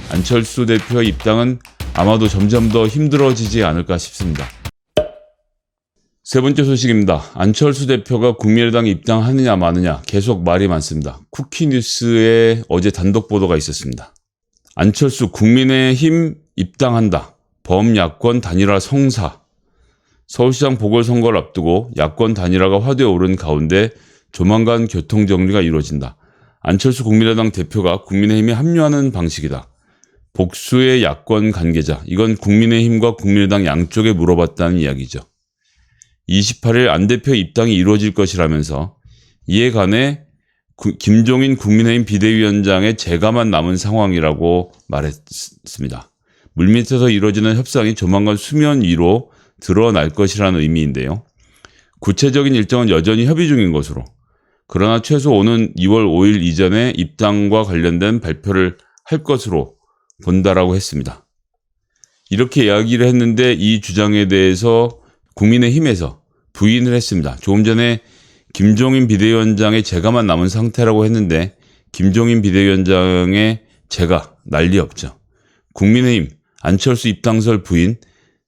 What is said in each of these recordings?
안철수 대표의 입당은 아마도 점점 더 힘들어지지 않을까 싶습니다. 세 번째 소식입니다. 안철수 대표가 국민의당에 입당하느냐 마느냐 계속 말이 많습니다. 쿠키뉴스에 어제 단독 보도가 있었습니다. 안철수 국민의힘 입당한다. 범야권 단일화 성사. 서울시장 보궐선거를 앞두고 야권 단일화가 화두에 오른 가운데 조만간 교통정리가 이루어진다. 안철수 국민의당 대표가 국민의힘에 합류하는 방식이다. 복수의 야권 관계자. 이건 국민의힘과 국민의당 양쪽에 물어봤다는 이야기죠. 28일 안 대표 입당이 이루어질 것이라면서 이에 관해 김종인 국민의힘 비대위원장의 재가만 남은 상황이라고 말했습니다. 물밑에서 이루어지는 협상이 조만간 수면 위로 드러날 것이라는 의미인데요. 구체적인 일정은 여전히 협의 중인 것으로, 그러나 최소 오는 2월 5일 이전에 입당과 관련된 발표를 할 것으로 본다라고 했습니다. 이렇게 이야기를 했는데 이 주장에 대해서 국민의힘에서 부인을 했습니다. 조금 전에 김종인 비대위원장의 재가만 남은 상태라고 했는데 김종인 비대위원장의 재가 난리 없죠. 국민의힘 안철수 입당설 부인,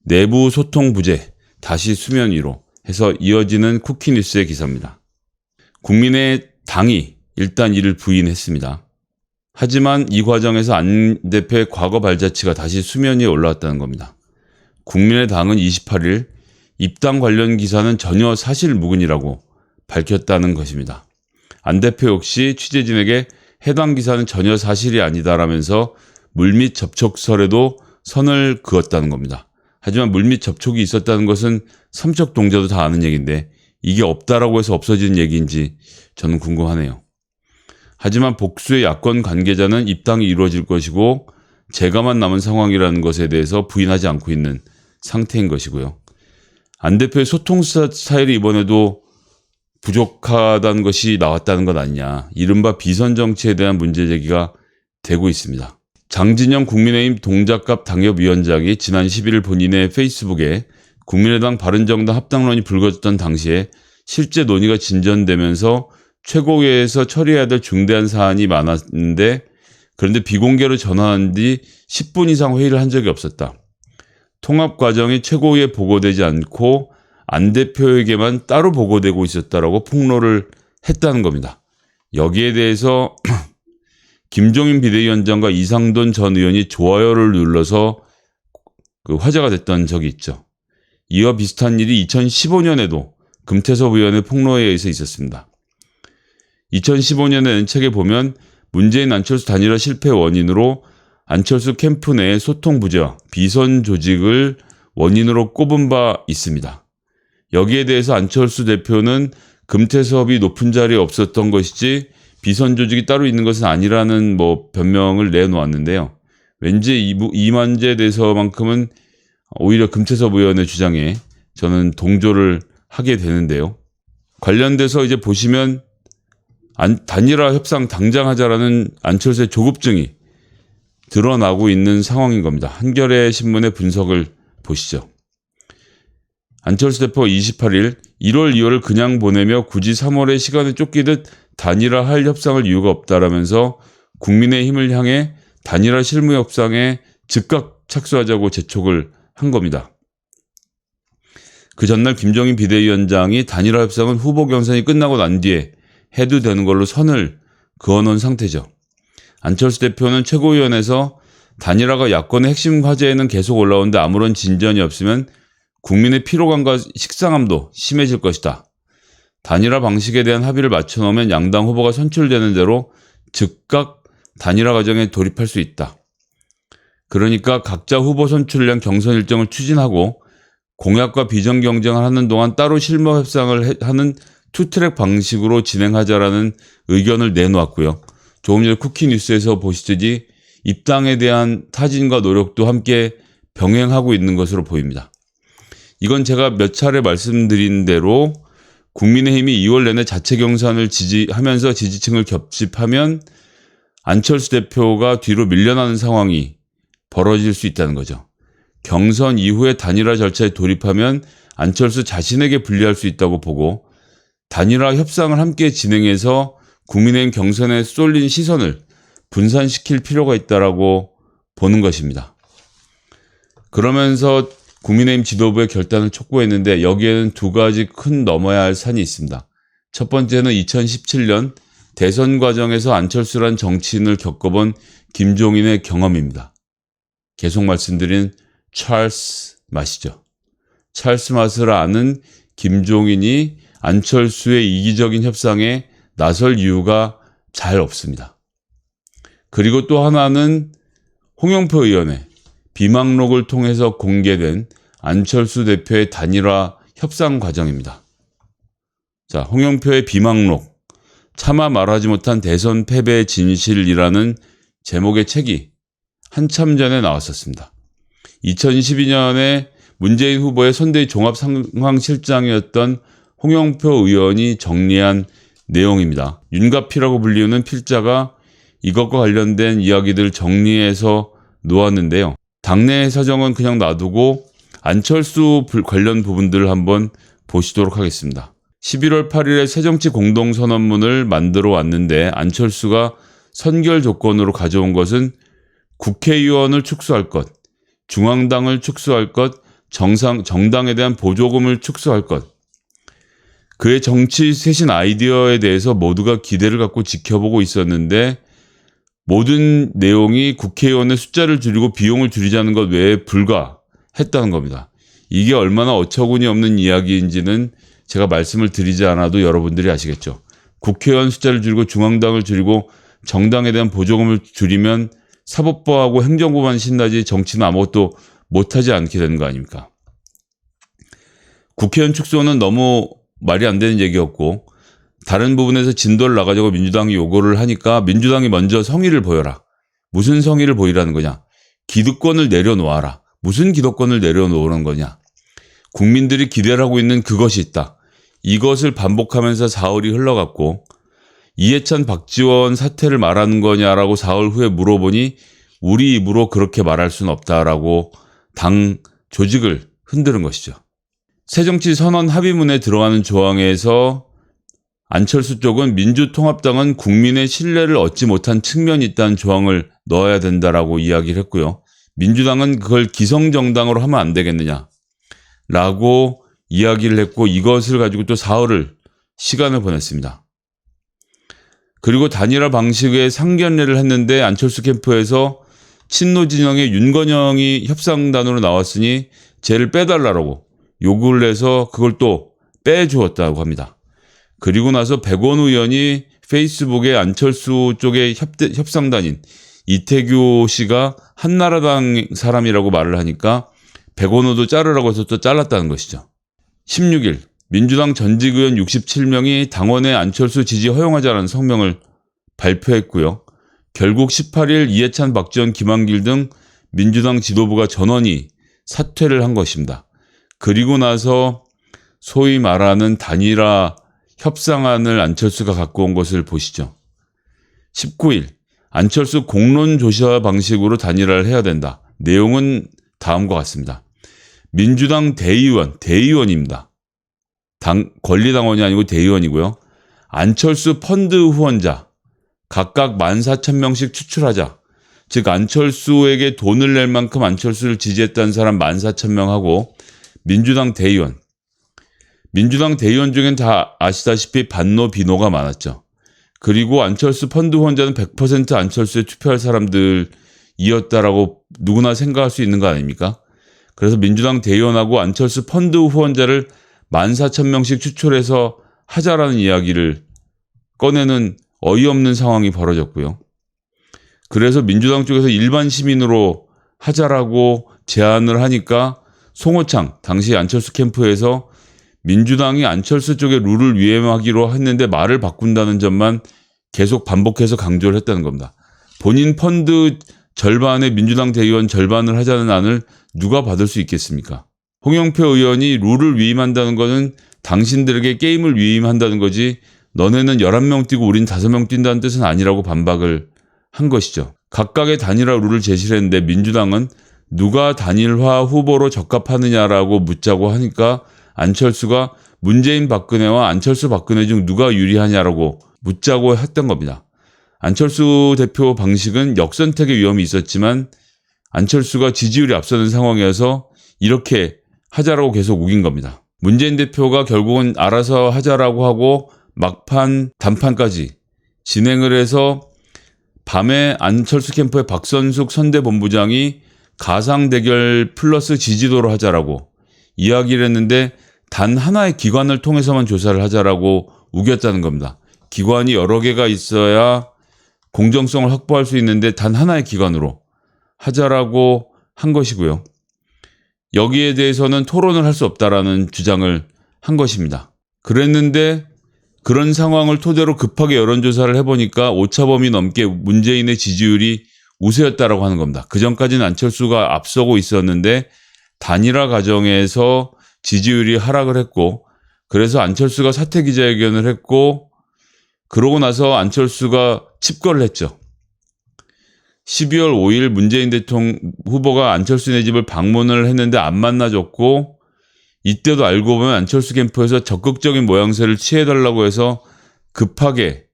내부 소통 부재 다시 수면 위로 해서 이어지는 쿠키뉴스의 기사입니다. 국민의당이 일단 이를 부인했습니다. 하지만 이 과정에서 안 대표의 과거 발자취가 다시 수면 위에 올라왔다는 겁니다. 국민의당은 28일 입당 관련 기사는 전혀 사실무근이라고 밝혔다는 것입니다. 안 대표 역시 취재진에게 해당 기사는 전혀 사실이 아니다라면서 물밑 접촉설에도 선을 그었다는 겁니다. 하지만 물밑 접촉이 있었다는 것은 삼척 동자도 다 아는 얘기인데 이게 없다라고 해서 없어지는 얘기인지 저는 궁금하네요. 하지만 복수의 야권 관계자는 입당이 이루어질 것이고 재가만 남은 상황이라는 것에 대해서 부인하지 않고 있는 상태인 것이고요. 안 대표의 소통 스타일이 이번에도 부족하다는 것이 나왔다는 것 아니냐. 이른바 비선 정치에 대한 문제 제기가 되고 있습니다. 장진영 국민의힘 동작갑 당협위원장이 지난 11일 본인의 페이스북에 국민의당 바른정당 합당론이 불거졌던 당시에 실제 논의가 진전되면서 최고위에서 처리해야 될 중대한 사안이 많았는데 그런데 비공개로 전환한 뒤 10분 이상 회의를 한 적이 없었다. 통합 과정이 최고위에 보고되지 않고 안 대표에게만 따로 보고되고 있었다라고 폭로를 했다는 겁니다. 여기에 대해서 김종인 비대위원장과 이상돈 전 의원이 좋아요를 눌러서 화제가 됐던 적이 있죠. 이와 비슷한 일이 2015년에도 금태섭 의원의 폭로에 의해서 있었습니다. 2015년에는 책에 보면 문재인 안철수 단일화 실패 원인으로 안철수 캠프 내의 소통 부재와 비선 조직을 원인으로 꼽은 바 있습니다. 여기에 대해서 안철수 대표는 금태섭이 높은 자리에 없었던 것이지 비선 조직이 따로 있는 것은 아니라는 변명을 내놓았는데요. 왠지 이 문제에 대해서만큼은 오히려 금태섭 의원의 주장에 저는 동조를 하게 되는데요. 관련돼서 이제 보시면 단일화 협상 당장 하자라는 안철수의 조급증이 드러나고 있는 상황인 겁니다. 한겨레 신문의 분석을 보시죠. 안철수 대표가 28일 1월, 2월을 그냥 보내며 굳이 3월에 시간을 쫓기듯 단일화할 협상을 이유가 없다라면서 국민의힘을 향해 단일화 실무 협상에 즉각 착수하자고 재촉을 한 겁니다. 그 전날 김종인 비대위원장이 단일화 협상은 후보 경선이 끝나고 난 뒤에 해도 되는 걸로 선을 그어놓은 상태죠. 안철수 대표는 최고위원회에서 단일화가 야권의 핵심 과제에는 계속 올라오는데 아무런 진전이 없으면 국민의 피로감과 식상함도 심해질 것이다. 단일화 방식에 대한 합의를 맞춰놓으면 양당 후보가 선출되는 대로 즉각 단일화 과정에 돌입할 수 있다. 그러니까 각자 후보 선출을 위한 경선 일정을 추진하고 공약과 비전 경쟁을 하는 동안 따로 실무 협상을 하는 투트랙 방식으로 진행하자라는 의견을 내놓았고요. 조금 전에 쿠키뉴스에서 보시듯이 입당에 대한 타진과 노력도 함께 병행하고 있는 것으로 보입니다. 이건 제가 몇 차례 말씀드린 대로 국민의힘이 2월 내내 자체 경선을 지지하면서 지지층을 겹집하면 안철수 대표가 뒤로 밀려나는 상황이 벌어질 수 있다는 거죠. 경선 이후에 단일화 절차에 돌입하면 안철수 자신에게 불리할 수 있다고 보고 단일화 협상을 함께 진행해서 국민의힘 경선에 쏠린 시선을 분산시킬 필요가 있다라고 보는 것입니다. 그러면서 국민의힘 지도부의 결단을 촉구했는데 여기에는 두 가지 큰 넘어야 할 산이 있습니다. 첫 번째는 2017년 대선 과정에서 안철수란 정치인을 겪어본 김종인의 경험입니다. 계속 말씀드린 찰스 맛이죠. 찰스 맛을 아는 김종인이 안철수의 이기적인 협상에 나설 이유가 잘 없습니다. 그리고 또 하나는 홍영표 의원의 비망록을 통해서 공개된 안철수 대표의 단일화 협상 과정입니다. 자, 홍영표의 비망록, 차마 말하지 못한 대선 패배의 진실이라는 제목의 책이 한참 전에 나왔었습니다. 2012년에 문재인 후보의 선대위 종합상황실장이었던 홍영표 의원이 정리한 내용입니다. 윤가피라고 불리우는 필자가 이것과 관련된 이야기들을 정리해서 놓았는데요. 당내 사정은 그냥 놔두고 안철수 관련 부분들을 한번 보시도록 하겠습니다. 11월 8일에 새정치 공동선언문을 만들어 왔는데 안철수가 선결 조건으로 가져온 것은 국회의원을 축소할 것, 중앙당을 축소할 것, 정당에 대한 보조금을 축소할 것. 그의 정치 쇄신 아이디어에 대해서 모두가 기대를 갖고 지켜보고 있었는데 모든 내용이 국회의원의 숫자를 줄이고 비용을 줄이자는 것 외에 불가했다는 겁니다. 이게 얼마나 어처구니 없는 이야기인지는 제가 말씀을 드리지 않아도 여러분들이 아시겠죠. 국회의원 숫자를 줄이고 중앙당을 줄이고 정당에 대한 보조금을 줄이면 사법부하고 행정부만 신나지 정치는 아무것도 못하지 않게 되는 거 아닙니까? 국회의원 축소는 너무 말이 안 되는 얘기였고 다른 부분에서 진도를 나가자고 민주당이 요구를 하니까 민주당이 먼저 성의를 보여라. 무슨 성의를 보이라는 거냐? 기득권을 내려놓아라. 무슨 기득권을 내려놓으는 거냐? 국민들이 기대를 하고 있는 그것이 있다. 이것을 반복하면서 사흘이 흘러갔고 이해찬 박지원 사태를 말하는 거냐라고 사흘 후에 물어보니 우리 입으로 그렇게 말할 수는 없다라고 당 조직을 흔드는 것이죠. 새정치 선언 합의문에 들어가는 조항에서 안철수 쪽은 민주통합당은 국민의 신뢰를 얻지 못한 측면이 있다는 조항을 넣어야 된다라고 이야기를 했고요. 민주당은 그걸 기성정당으로 하면 안 되겠느냐 라고 이야기를 했고 이것을 가지고 또 사흘을 시간을 보냈습니다. 그리고 단일화 방식의 상견례를 했는데 안철수 캠프에서 친노 진영의 윤건영이 협상단으로 나왔으니 쟤를 빼달라고 요구를 해서 그걸 또 빼주었다고 합니다. 그리고 나서 백원우 의원이 페이스북에 안철수 쪽의 협상단인 이태규 씨가 한나라당 사람이라고 말을 하니까 백원우도 자르라고 해서 또 잘랐다는 것이죠. 16일 민주당 전직 의원 67명이 당원의 안철수 지지 허용하자는 성명을 발표했고요. 결국 18일 이해찬, 박지원, 김한길 등 민주당 지도부가 전원이 사퇴를 한 것입니다. 그리고 나서 소위 말하는 단일화 협상안을 안철수가 갖고 온 것을 보시죠. 19일 안철수 공론조사 방식으로 단일화를 해야 된다. 내용은 다음과 같습니다. 민주당 대의원입니다. 권리당원이 아니고 대의원이고요. 안철수 펀드 후원자 각각 14,000명씩 추출하자. 즉 안철수에게 돈을 낼 만큼 안철수를 지지했다는 사람 14,000명하고 민주당 대의원 중엔 다 아시다시피 반노 비노가 많았죠. 그리고 안철수 펀드 후원자는 100% 안철수에 투표할 사람들이었다라고 누구나 생각할 수 있는 거 아닙니까? 그래서 민주당 대의원하고 안철수 펀드 후원자를 14,000명씩 추출해서 하자라는 이야기를 꺼내는 어이없는 상황이 벌어졌고요. 그래서 민주당 쪽에서 일반 시민으로 하자라고 제안을 하니까 송호창 당시 안철수 캠프에서 민주당이 안철수 쪽의 룰을 위임하기로 했는데 말을 바꾼다는 점만 계속 반복해서 강조를 했다는 겁니다. 본인 펀드 절반에 민주당 대의원 절반을 하자는 안을 누가 받을 수 있겠습니까? 홍영표 의원이 룰을 위임한다는 것은 당신들에게 게임을 위임한다는 거지 너네는 11명 뛰고 우린 5명 뛴다는 뜻은 아니라고 반박을 한 것이죠. 각각의 단일화 룰을 제시를 했는데 민주당은 누가 단일화 후보로 적합하느냐라고 묻자고 하니까 안철수가 문재인 박근혜와 안철수 박근혜 중 누가 유리하냐라고 묻자고 했던 겁니다. 안철수 대표 방식은 역선택의 위험이 있었지만 안철수가 지지율이 앞서는 상황이어서 이렇게 하자라고 계속 우긴 겁니다. 문재인 대표가 결국은 알아서 하자라고 하고 막판 단판까지 진행을 해서 밤에 안철수 캠프의 박선숙 선대본부장이 가상대결 플러스 지지도로 하자라고 이야기를 했는데 단 하나의 기관을 통해서만 조사를 하자라고 우겼다는 겁니다. 기관이 여러 개가 있어야 공정성을 확보할 수 있는데 단 하나의 기관으로 하자라고 한 것이고요. 여기에 대해서는 토론을 할 수 없다라는 주장을 한 것입니다. 그랬는데 그런 상황을 토대로 급하게 여론조사를 해보니까 오차범위 넘게 문재인의 지지율이 우세였다라고 하는 겁니다. 그전까지는 안철수가 앞서고 있었는데 단일화 과정에서 지지율이 하락을 했고 그래서 안철수가 사퇴 기자회견을 했고 그러고 나서 안철수가 칩거를 했죠. 12월 5일 문재인 대통령 후보가 안철수네 집을 방문을 했는데 안 만나줬고 이때도 알고 보면 안철수 캠프에서 적극적인 모양새를 취해달라고 해서 급하게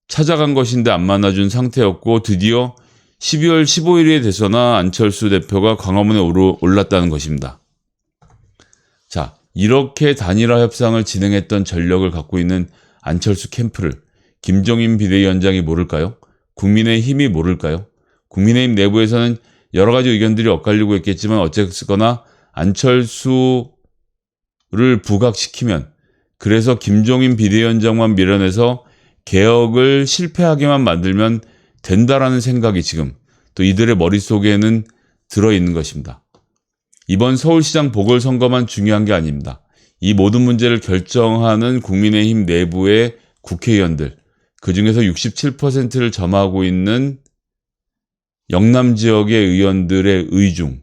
찾아간 것인데 안 만나준 상태였고 드디어 12월 15일에 돼서나 안철수 대표가 광화문에 올랐다는 것입니다. 자, 이렇게 단일화 협상을 진행했던 전력을 갖고 있는 안철수 캠프를 김종인 비대위원장이 모를까요? 국민의힘이 모를까요? 국민의힘 내부에서는 여러 가지 의견들이 엇갈리고 있겠지만 어쨌거나 안철수를 부각시키면 그래서 김종인 비대위원장만 밀어내서 개혁을 실패하게만 만들면 된다라는 생각이 지금 또 이들의 머릿속에는 들어있는 것입니다. 이번 서울시장 보궐선거만 중요한 게 아닙니다. 이 모든 문제를 결정하는 국민의힘 내부의 국회의원들, 그중에서 67%를 점하고 있는 영남 지역의 의원들의 의중,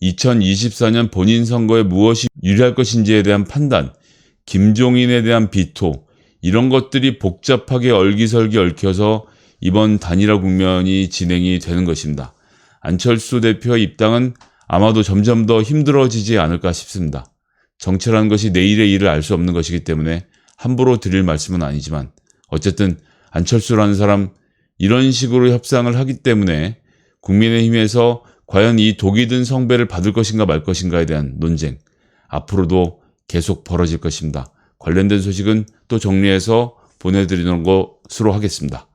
2024년 본인 선거에 무엇이 유리할 것인지에 대한 판단, 김종인에 대한 비토, 이런 것들이 복잡하게 얼기설기 얽혀서 이번 단일화 국면이 진행이 되는 것입니다. 안철수 대표의 입당은 아마도 점점 더 힘들어지지 않을까 싶습니다. 정치라는 것이 내일의 일을 알 수 없는 것이기 때문에 함부로 드릴 말씀은 아니지만 어쨌든 안철수라는 사람 이런 식으로 협상을 하기 때문에 국민의힘에서 과연 이 독이 든 성배를 받을 것인가 말 것인가에 대한 논쟁 앞으로도 계속 벌어질 것입니다. 관련된 소식은 또 정리해서 보내드리는 것으로 하겠습니다.